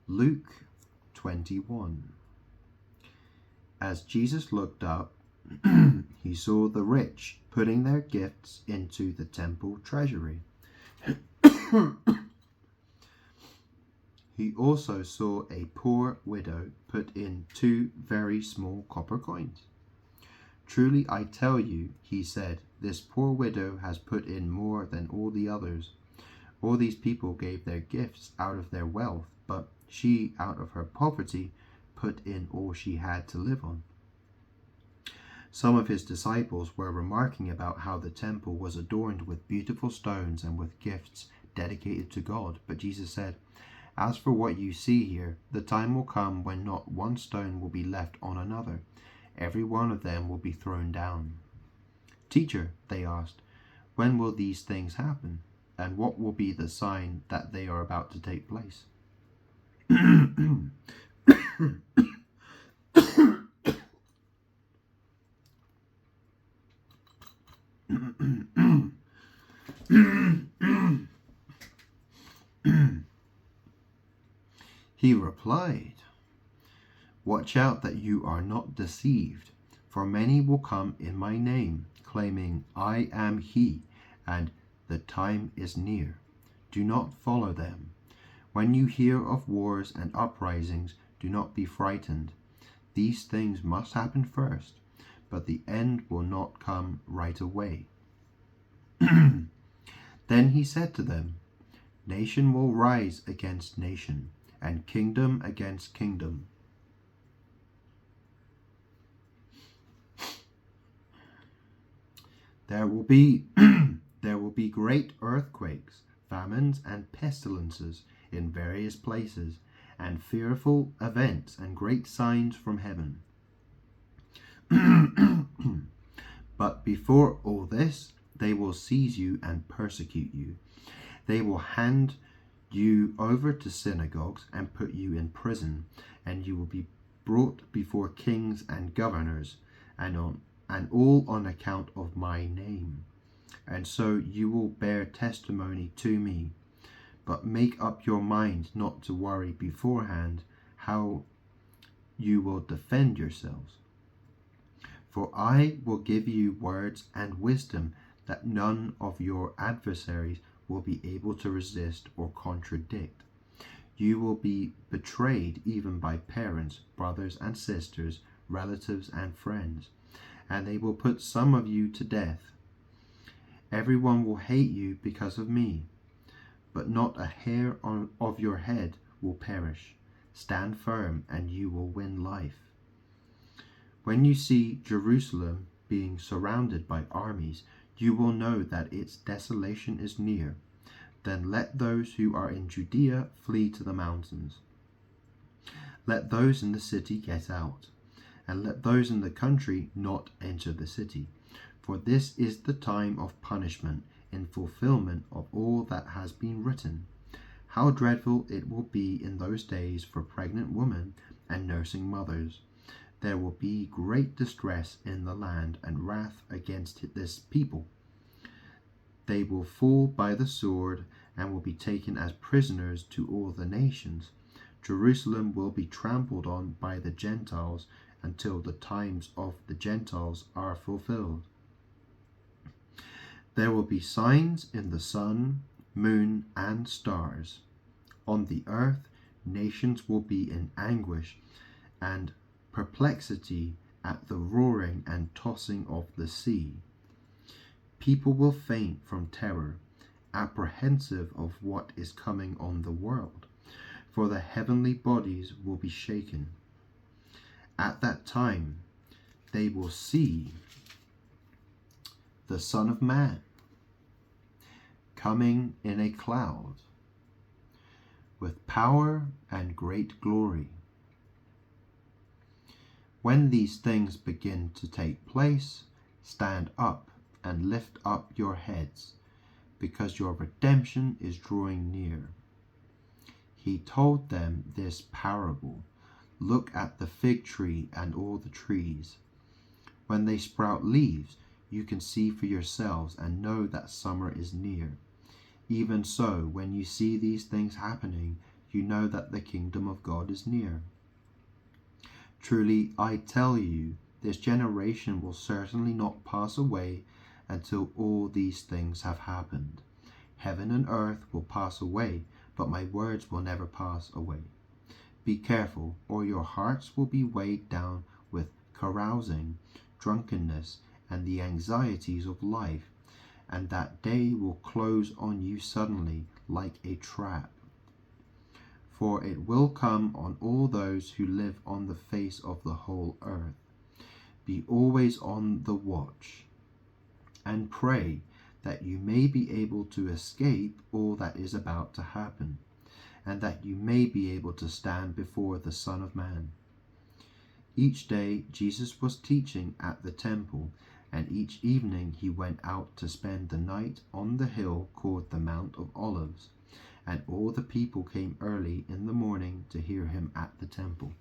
Luke 21. As Jesus looked up, he saw the rich putting their gifts into the temple treasury. He also saw a poor widow put in 2 very small copper coins. Truly I tell you, he said, this poor widow has put in more than all the others. All these people gave their gifts out of their wealth, but she, out of her poverty, put in all she had to live on. Some of his disciples were remarking about how the temple was adorned with beautiful stones and with gifts dedicated to God. But Jesus said, as for what you see here, the time will come when not one stone will be left on another. Every one of them will be thrown down. Teacher, they asked, when will these things happen? And what will be the sign that they are about to take place? He replied, watch out that you are not deceived, for many will come in my name, claiming, I am he, and the time is near. Do not follow them. When you hear of wars and uprisings, do not be frightened. These things must happen first, but the end will not come right away. Then he said to them, nation will rise against nation, and kingdom against kingdom. There will be great earthquakes, famines, and pestilences in various places, and fearful events and great signs from heaven. But before all this, they will seize you and persecute you. They will hand you over to synagogues and put you in prison, and you will be brought before kings and governors, and all on account of my name. And so you will bear testimony to me. But make up your mind not to worry beforehand how you will defend yourselves. For I will give you words and wisdom that none of your adversaries will be able to resist or contradict. You will be betrayed even by parents, brothers and sisters, relatives and friends, and they will put some of you to death. Everyone will hate you because of me, but not a hair of your head will perish. Stand firm and you will win life. When you see Jerusalem being surrounded by armies, you will know that its desolation is near. Then let those who are in Judea flee to the mountains. Let those in the city get out, and let those in the country not enter the city. For this is the time of punishment, in fulfillment of all that has been written. How dreadful it will be in those days for pregnant women and nursing mothers. There will be great distress in the land and wrath against this people. They will fall by the sword and will be taken as prisoners to all the nations. Jerusalem will be trampled on by the Gentiles until the times of the Gentiles are fulfilled. There will be signs in the sun, moon, and stars. On the earth, nations will be in anguish and perplexity at the roaring and tossing of the sea. People will faint from terror, apprehensive of what is coming on the world, for the heavenly bodies will be shaken. At that time, they will see the Son of Man coming in a cloud with power and great glory. When these things begin to take place, stand up and lift up your heads, because your redemption is drawing near. He told them this parable. Look at the fig tree and all the trees. When they sprout leaves, you can see for yourselves and know that summer is near. Even so, when you see these things happening, you know that the kingdom of God is near. Truly, I tell you, this generation will certainly not pass away until all these things have happened. Heaven and earth will pass away, but my words will never pass away. Be careful, or your hearts will be weighed down with carousing, drunkenness, and the anxieties of life, and that day will close on you suddenly like a trap. For it will come on all those who live on the face of the whole earth. Be always on the watch, and pray that you may be able to escape all that is about to happen, and that you may be able to stand before the Son of Man. Each day Jesus was teaching at the temple, and each evening he went out to spend the night on the hill called the Mount of Olives, and all the people came early in the morning to hear him at the temple.